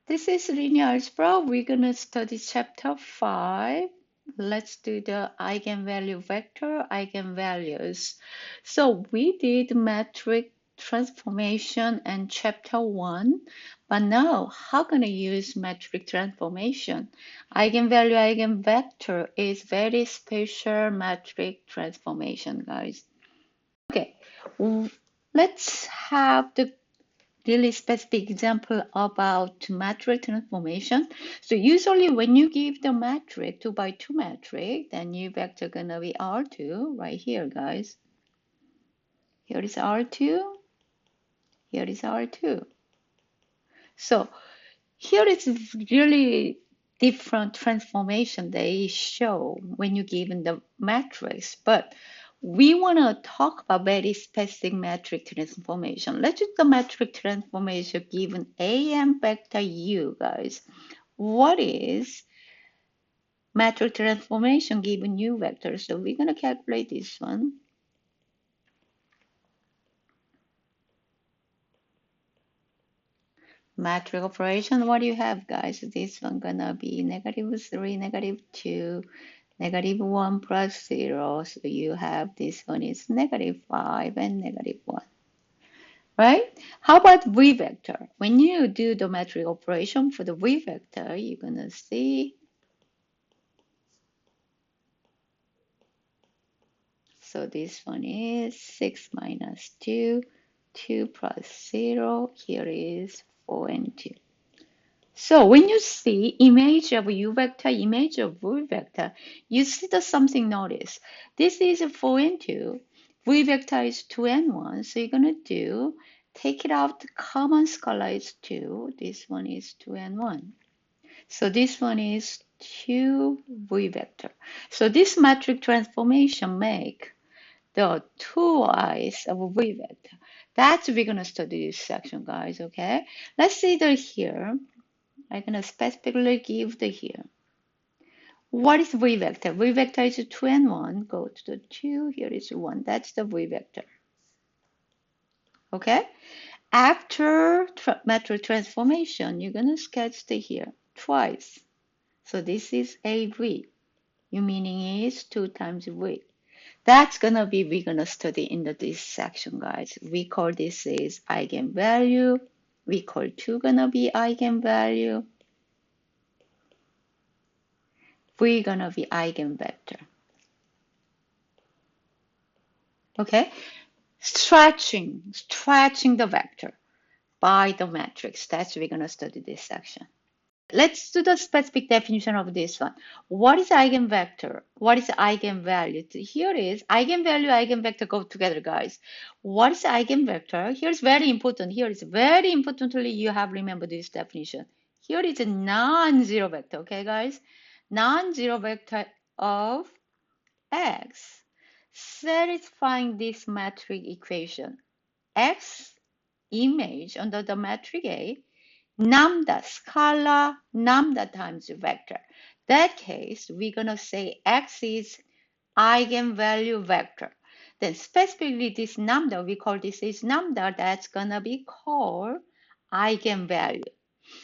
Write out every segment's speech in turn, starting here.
This is linear algebra. We're going to study chapter 5. Let's do the eigenvalue vector, eigenvalues. So we did metric transformation in chapter 1, but now how can I use metric transformation? Eigenvalue, eigenvector is very special metric transformation, guys. Okay, let's have the really specific example about metric transformation. So usually when you give the metric 2 by 2 metric, then new vector gonna be R2 right here, guys. Here is R2, here is R2. So here is really different transformation they show when you given the matrix, but we want to talk about very specific metric transformation. Let's do the metric transformation given A and vector U, guys. What is metric transformation given U vector? So we're going to calculate this one. Metric operation, what do you have, guys? This one gonna be -3, -2, -1 plus 0. So you have this one is -5 and -1. Right? How about v vector? When you do the metric operation for the v vector, you're gonna see. So this one is 6 minus 2, 2 plus 0. Here is 4 and 2. So when you see image of u vector, image of v vector, you see the something notice. This is 4 and 2. V vector is 2 and 1. So you're going to take it out, the common scalar is 2. This one is 2 and 1. So this one is 2 v vector. So this metric transformation make the 2i's of v vector. That's we're going to study this section, guys, okay? Let's see the here. I'm going to specifically give the here. What is v vector? V vector is 2 and 1. Go to the 2. Here is 1. That's the v vector. Okay? After metric transformation, you're going to sketch the here twice. So this is AV. Your meaning is 2 times V. That's going to be we're going to study in this section, guys. We call this is eigenvalue. We call 2 going to be eigenvalue. V gonna be eigenvector. Okay? Stretching the vector by the matrix. That's we're gonna study this section. Let's do the specific definition of this one. What is eigenvector? What is eigenvalue? Here is eigenvalue, eigenvector go together, guys. What is eigenvector? Here's very important. Here is very importantly, you have remembered this definition. Here is a non-zero vector, okay, guys? Non-zero vector of x satisfying this metric equation. X image under the metric A, lambda scalar, lambda times vector. That case, we're going to say X is eigenvalue vector. Then specifically this lambda, we call this is lambda, that's going to be called eigenvalue.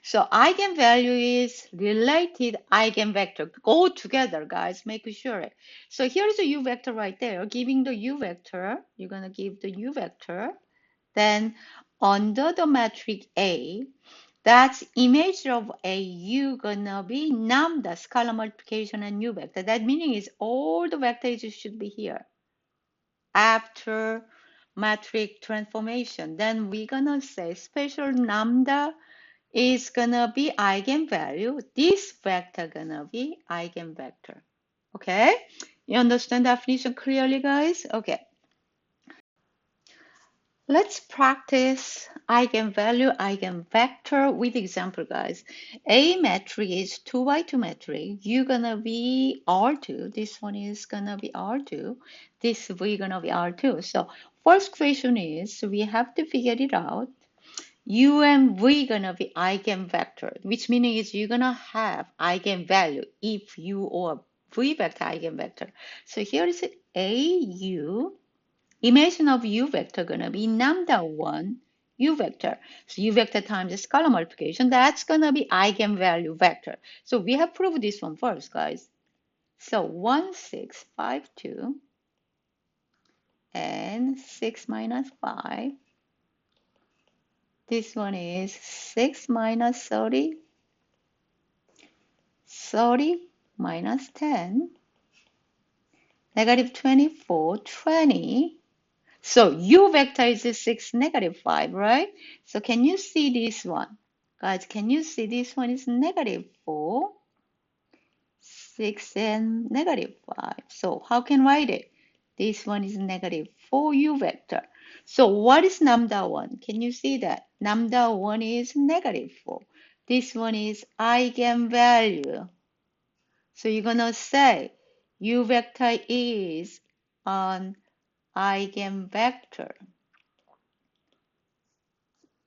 So eigenvalue is related eigenvector. Go together, guys, make sure. So here's the u vector right there. Giving the u vector, you're going to give the u vector. Then under the metric A, that's image of A, u gonna be lambda scalar multiplication and u vector. That meaning is all the vectors should be here. After metric transformation, then we're gonna say special lambda is gonna be eigenvalue. This vector gonna be eigenvector. Okay? You understand the definition clearly, guys? Okay. Let's practice eigenvalue, eigenvector with example, guys. A metric is 2 by 2 metric. You're gonna be R2. This one is gonna be R2. This V gonna be R2. So first question is we have to figure it out. U and V gonna be eigenvector, which meaning is you're gonna have eigenvalue if U or V vector eigenvector. So here is AU. Imagine of U vector gonna be lambda 1 U vector. So U vector times the scalar multiplication, that's going to be eigenvalue vector. So we have proved this one first, guys. So 1, 6, 5, 2, and 6 minus 5. This one is 6 minus 30, 30 minus 10, negative 24, 20. So U vector is 6, negative 5, right? So can you see this one? Guys, can you see this one is negative 4, 6, and negative 5. So how can I write it? This one is negative 4U vector. So what is lambda 1? Can you see that? Lambda 1 is negative 4. This one is eigenvalue. So you're going to say U vector is an eigenvector.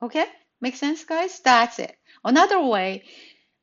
Okay? Make sense, guys? That's it. Another way,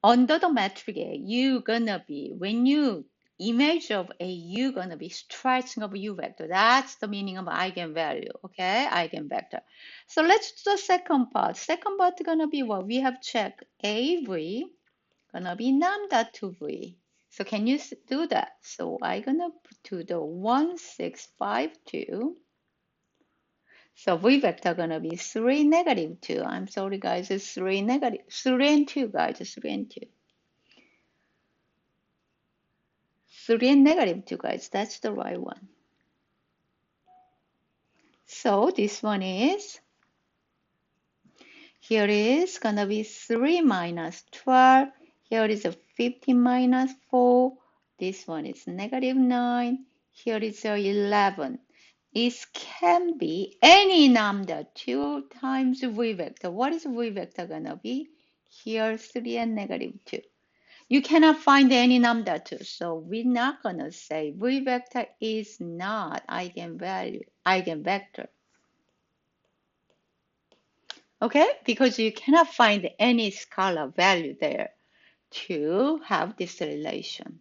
under the metric A, you're gonna be, when you image of A, you're gonna be stretching of U vector. That's the meaning of eigenvalue, okay? Eigenvector. So let's do the second part. Second part gonna be what we have checked. AV gonna be lambda 2V. So can you do that? So I'm gonna do the 1652. So V vector gonna be 3, negative 2. I'm sorry, guys, it's 3, negative 3 and 2, guys, 3 and 2. 3 and negative 2, guys, that's the right one. So this one is, here is gonna be 3 minus 12. Here is a 15 minus 4. This one is negative 9. Here is a 11. It can be any number 2 times V vector. What is V vector gonna be? Here 3 and negative 2. You cannot find any number 2, so we're not gonna say V vector is not eigenvalue, eigenvector. Okay, because you cannot find any scalar value there to have this relation.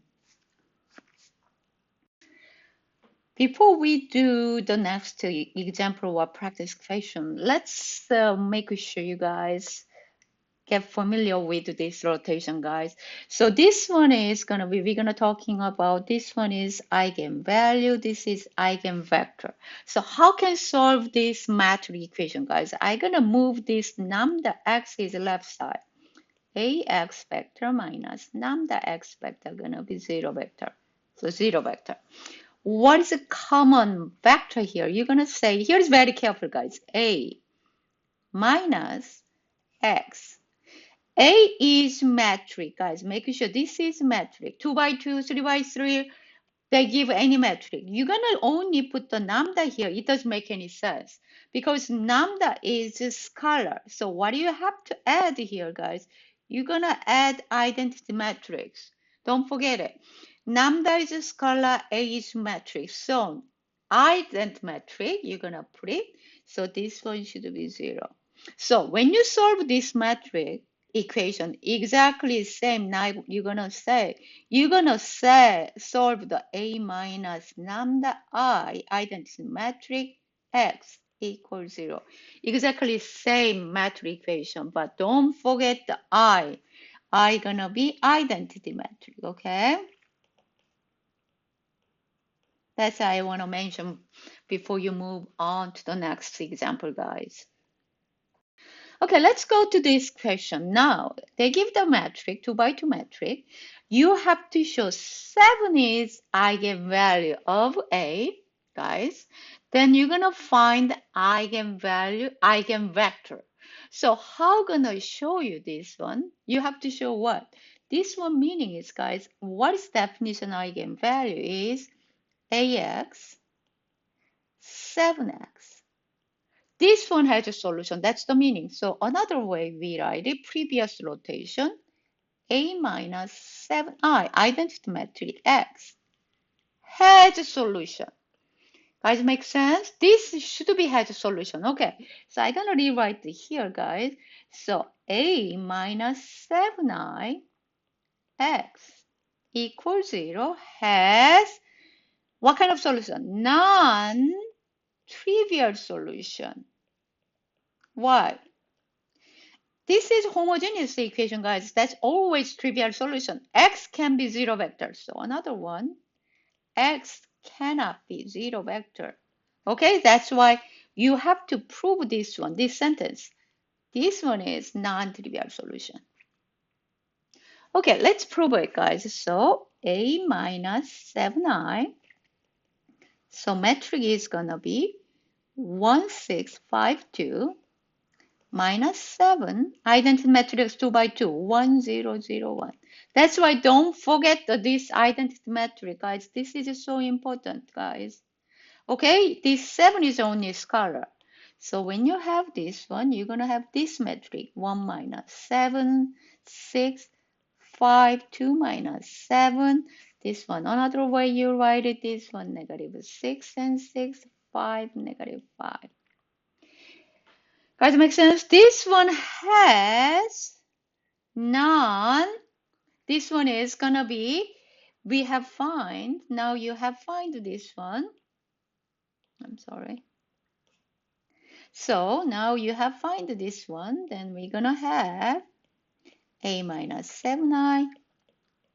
Before we do the next example or practice question, let's make sure you guys get familiar with this rotation, guys. So this one is gonna be, we're gonna talking about, this one is eigenvalue, this is eigenvector. So how can solve this matrix equation, guys? I'm gonna move this lambda x is left side. Ax vector minus lambda x vector gonna be 0 vector. So 0 vector. What is a common vector here? You're gonna say, here's very careful, guys. A minus x. A is metric, guys. Make sure this is metric. 2 by 2, 3 by 3, they give any metric. You're gonna only put the lambda here. It doesn't make any sense because lambda is a scalar. So what do you have to add here, guys? You're gonna add identity matrix. Don't forget it. Lambda is a scalar, A is metric. So identity matrix, you're gonna put it. So this one should be 0. So when you solve this metric equation, exactly same, now you're gonna say solve the A minus lambda I identity matrix X equals 0. Exactly same metric equation, but don't forget the I. I gonna be identity metric, okay? That's what I want to mention before you move on to the next example, guys. Okay, let's go to this question. Now, they give the metric, 2 by 2 metric. You have to show 7 is eigenvalue of A, guys. Then you're going to find eigenvalue, eigenvector. So how going to show you this one? You have to show what? This one meaning is, guys, what is definition eigenvalue is AX, 7X. This one has a solution. That's the meaning. So another way we write it, previous rotation, A minus 7I, identity matrix X, has a solution. Guys, make sense? This should be has a solution. Okay, so I'm gonna rewrite it here, guys. So A minus 7I X equals 0 has what kind of solution? Non-trivial solution. Why? This is homogeneous equation, guys. That's always trivial solution. X can be zero vector. So another one, X cannot be zero vector. Okay, that's why you have to prove this one, this sentence. This one is non-trivial solution. Okay, let's prove it, guys. So A minus 7i. So metric is gonna be 1652 minus 7. Identity matrix 2 by 2, 1001. That's why don't forget this identity matrix, guys. This is so important, guys. Okay, this 7 is only scalar. So when you have this one, you're going to have this metric, 1 minus 7, 6, 5, 2 minus 7. This one, another way you write it, this one, negative 6 and 6, 5, negative 5. Guys, make sense? This one has none. This one is going to be, we have find. Now you have find this one. I'm sorry. So now you have find this one, then we're gonna have a minus 7i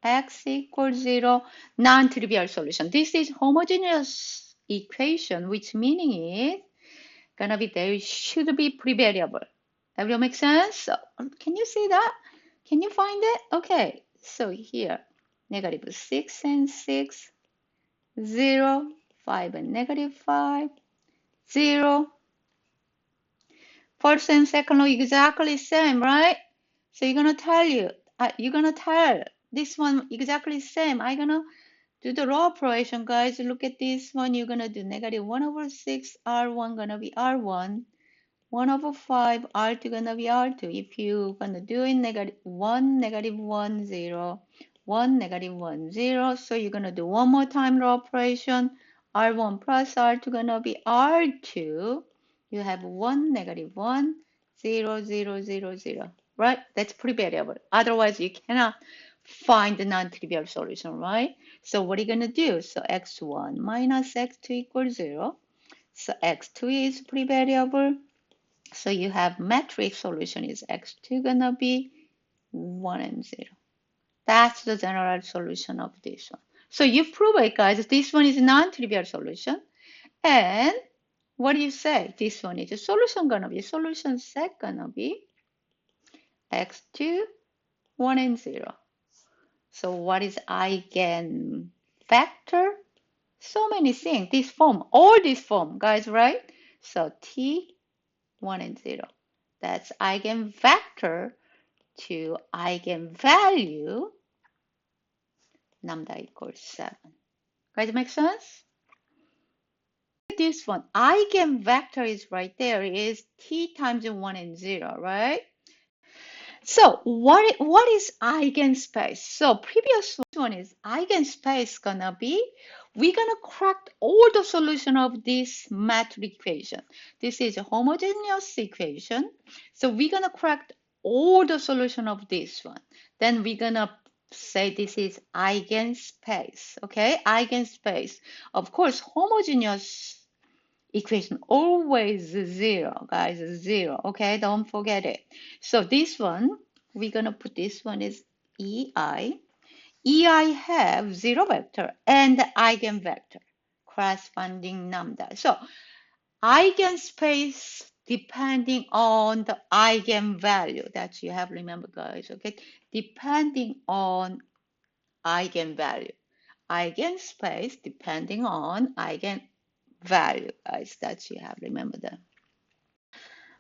x equals 0, non-trivial solution. This is homogeneous equation, which meaning is gonna be there should be pre-variable. That will make sense? So, can you see that? Can you find it? Okay, so here, negative 6 and 6, 0, 5 and negative 5, 0, first and second law exactly same, right? So you're gonna tell this one exactly same. I'm gonna do the raw operation, guys. Look at this one. You're gonna do negative 1 over 6, R1 gonna be R1, 1 over 5, R2 gonna be R2. If you're gonna do it negative 1, negative 1, 0, 1, negative 1, 0. So you're gonna do one more time raw operation. R1 plus R2 gonna be R2. You have 1, negative 1, 0, 0, 0, 0. Right? That's pre-variable. Otherwise, you cannot find the non-trivial solution, right? So what are you gonna do? So x1 minus x2 equals 0. So x2 is pre-variable. So you have matrix solution is x2 gonna be 1 and 0. That's the general solution of this one. So you prove it, guys. This one is non-trivial solution. And what do you say? This one is a solution gonna be, solution set gonna be x2, 1 and 0. So what is eigenvector? So many things. This form, all this form, guys, right? So t, 1 and 0. That's eigenvector to eigenvalue lambda equals 7. Guys, make sense? This one, eigenvector is right there, is t times 1 and 0, right? So what is eigenspace? So previous one is eigenspace gonna be, we're gonna crack all the solution of this matrix equation. This is a homogeneous equation. So we're gonna crack all the solution of this one. Then we're gonna say this is eigenspace, okay? Eigenspace. Of course, homogeneous equation always 0, guys, 0, okay? Don't forget it. So this one, we're gonna put this one is EI. EI have 0 vector and eigenvector corresponding lambda. So eigenspace depending on the eigenvalue that you have, remember, guys, okay? Depending on eigenvalue. Eigenspace depending on eigenvalue, guys, that you have, remember that.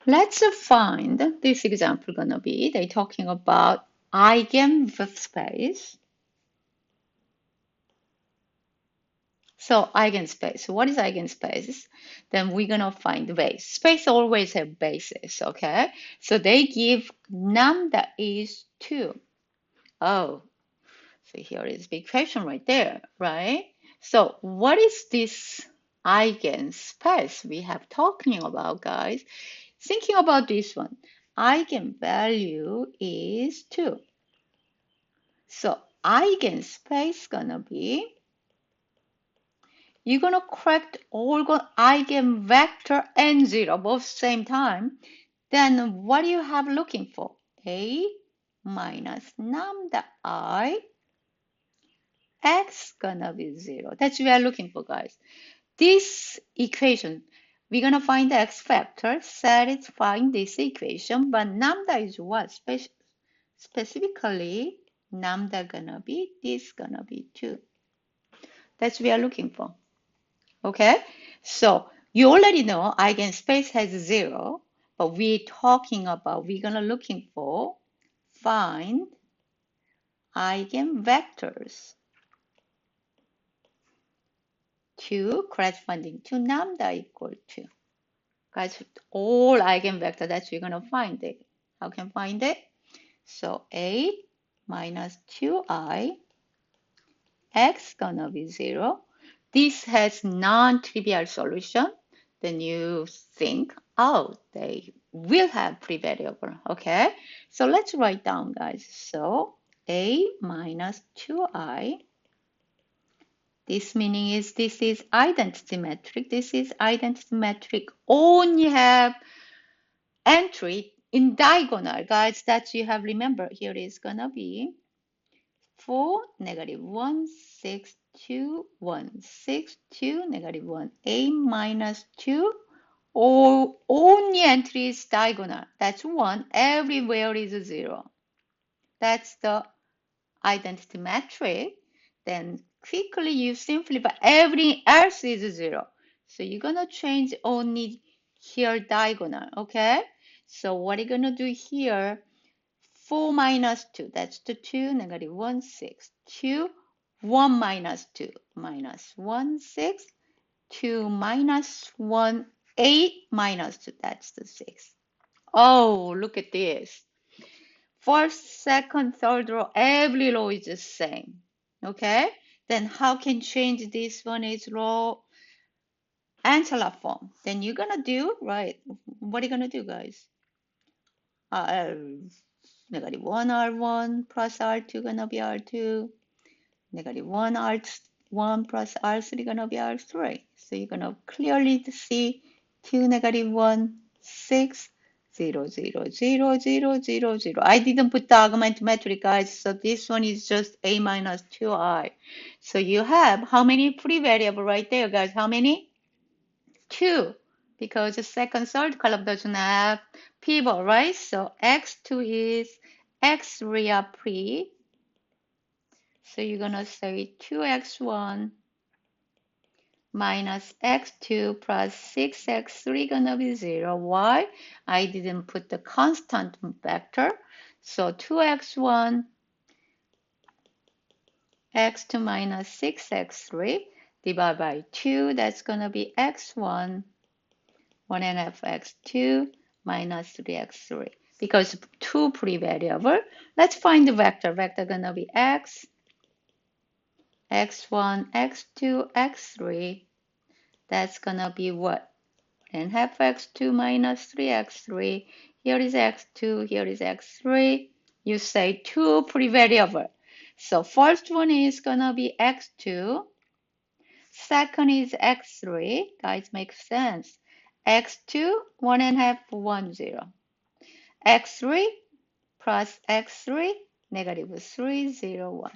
Let's find this example gonna be, they're talking about eigenspace. So eigenspace, what is eigenspace? Then we're gonna find the base. Space always have bases, okay? So they give lambda is 2. Oh, so here is the equation right there, right? So what is this eigenspace we have talking about, guys? Thinking about this one, eigenvalue is 2. So eigenspace gonna be, you're gonna correct all eigenvector and 0 both same time. then what do you have looking for? A minus lambda I x gonna be 0. That's what we are looking for, guys. This equation, we're gonna find the x factor satisfying this equation, but lambda is what? Specifically, lambda gonna be, this gonna be 2. That's what we are looking for. Okay? So you already know eigenspace has 0, but we're talking about, we're gonna looking for find eigenvectors to corresponding to lambda equal to. Guys, all eigenvector that we're gonna find it. How can find it? So a minus 2I x gonna be 0. This has non-trivial solution. Then you think, oh, they will have free variable. Okay, so let's write down, guys. So a minus 2I. This meaning is this is identity metric. This is identity metric. Only have entry in diagonal, guys. That you have remember here is gonna be 4, negative 1, 6, 2, 1, 6, 2, negative 1, a minus 2, or only entry is diagonal. That's 1. Everywhere is 0. That's the identity metric. Then quickly you simplify. Everything else is 0. So you're going to change only here diagonal. Okay? So what are you going to do here? 4 minus 2, that's the 2, negative 1, 6, 2, 1 minus 2, minus 1, 6, 2 minus 1, 8 minus 2, that's the 6. Oh, look at this. First, second, third row, every row is the same. Okay? Then how can change this one is row echelon form? Then you're gonna do, right, what are you gonna do, guys? Negative 1 R1 plus R2 gonna be R2. Negative 1 R1 plus R3 gonna be R3. So you're gonna clearly see 2, negative 1, 6, 0, 0, 0, 0, 0, 0. I didn't put the augment metric, guys, so this one is just A minus 2I. So you have how many free variable right there, guys? How many? 2. Because the second, third column doesn't have pivot, right? So x2 is x real pre. So you're gonna say 2x1 minus x2 plus 6x3 gonna be 0. Why? I didn't put the constant vector. So 2x1 x2 minus 6x3 divided by 2, that's gonna be x1 1.5 x2 minus 3x3. Because two pre-variable, let's find the vector. Vector gonna be x, x1, x2, x3. That's gonna be what? 1.5 x2 minus 3x3. Here is x2, here is x3. You say two pre-variable. So first one is gonna be x2. Second is x3. Guys, makes sense. x2, 1.5, 1, 0. x3 plus x3, negative 3, 0, 1.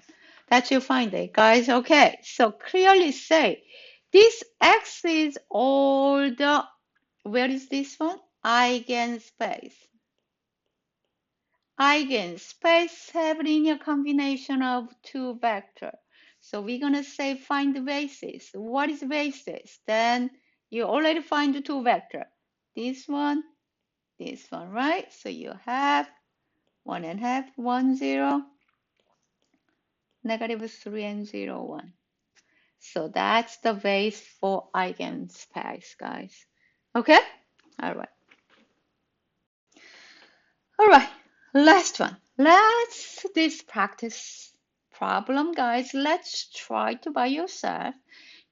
That you find it, guys. Okay, so clearly say this x is all the, where is this one? Eigenspace. Eigenspace have linear combination of two vectors. So we're going to say find the basis. What is basis? Then you already find the two vectors. This one, right? So you have 1.5, 1, 0, negative 3 and 0, 1. So that's the base for eigenspace, guys. Okay? All right. All right. Last one. Let's this practice problem, guys. Let's try to by yourself.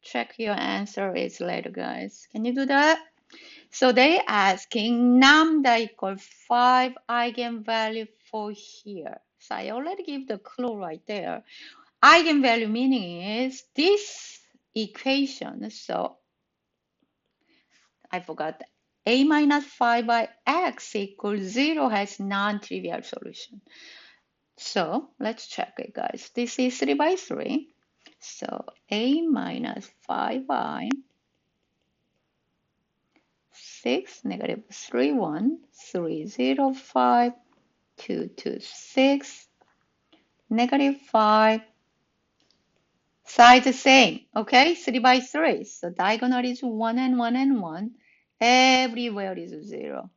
Check your answer is later, guys. Can you do that? So they asking lambda equal 5 eigenvalue for here. So I already give the clue right there. Eigenvalue meaning is this equation. So I forgot a minus 5 by x equals 0 has non-trivial solution. So let's check it, guys. This is 3 by 3. So a minus 5y 6 negative 3 1 3 0 5 2 2 6 negative 5 side the same. Okay, 3 by 3. So diagonal is 1 and 1 and 1. Everywhere is 0.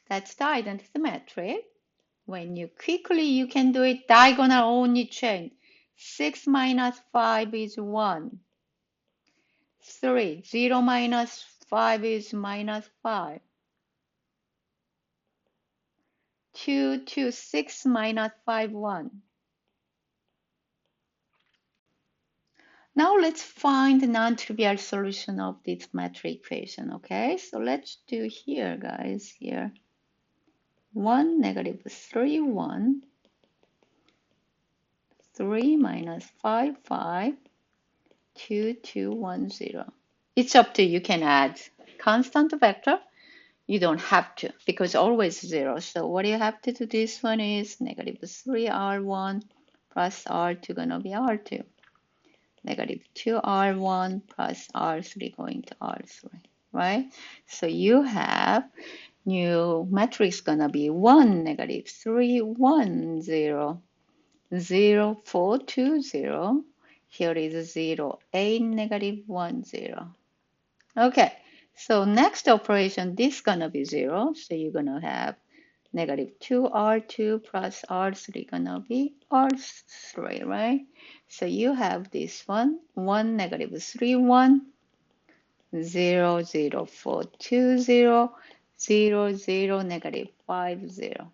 That's the identity metric. When you quickly, you can do it diagonal only chain. 6 minus 5 is 1. 3. 0 minus 5 is minus 5. 2, 2, 6 minus 5, 1. Now let's find the non-trivial solution of this metric equation, okay? So let's do here, guys, here. 1, negative 3, 1. 3 minus 5, 5. 2, 2, 1, 0. It's up to you. You can add constant vector. You don't have to because always 0. So what you have to do this one is negative 3r1 plus r2 gonna be r2. Negative 2r1 plus r3 going to r3, right? So you have new matrix gonna be 1, negative 3, 1, 0, 0, 4, 2, 0. Here is 0, 8, negative 1, 0. Okay, so next operation, this gonna be 0. So you're gonna have negative 2r2 plus r3 gonna be r3, right? So you have this one, 1, negative 3, 1, 0, 0, 4, 2, 0, 0, 0, negative 5, 0.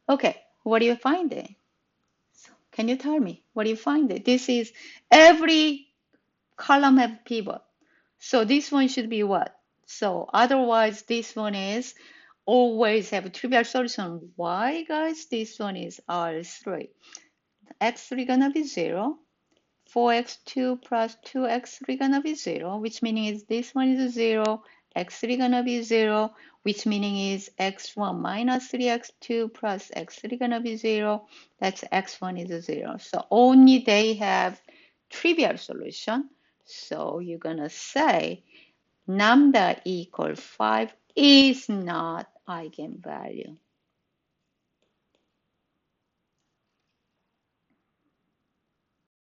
Okay, what do you find there? So can you tell me, what do you find there? This is every column have pivot. So this one should be what? So otherwise, this one is always have a trivial solution. Why, guys? This one is R3. X3 gonna be 0. 4x2 plus 2x3 gonna be 0, which meaning is this one is 0. X3 gonna be 0, which meaning is x1 minus 3x2 plus x3 gonna be 0. That's x1 is 0. So only they have trivial solution. So you're gonna say lambda equal 5 is not eigenvalue.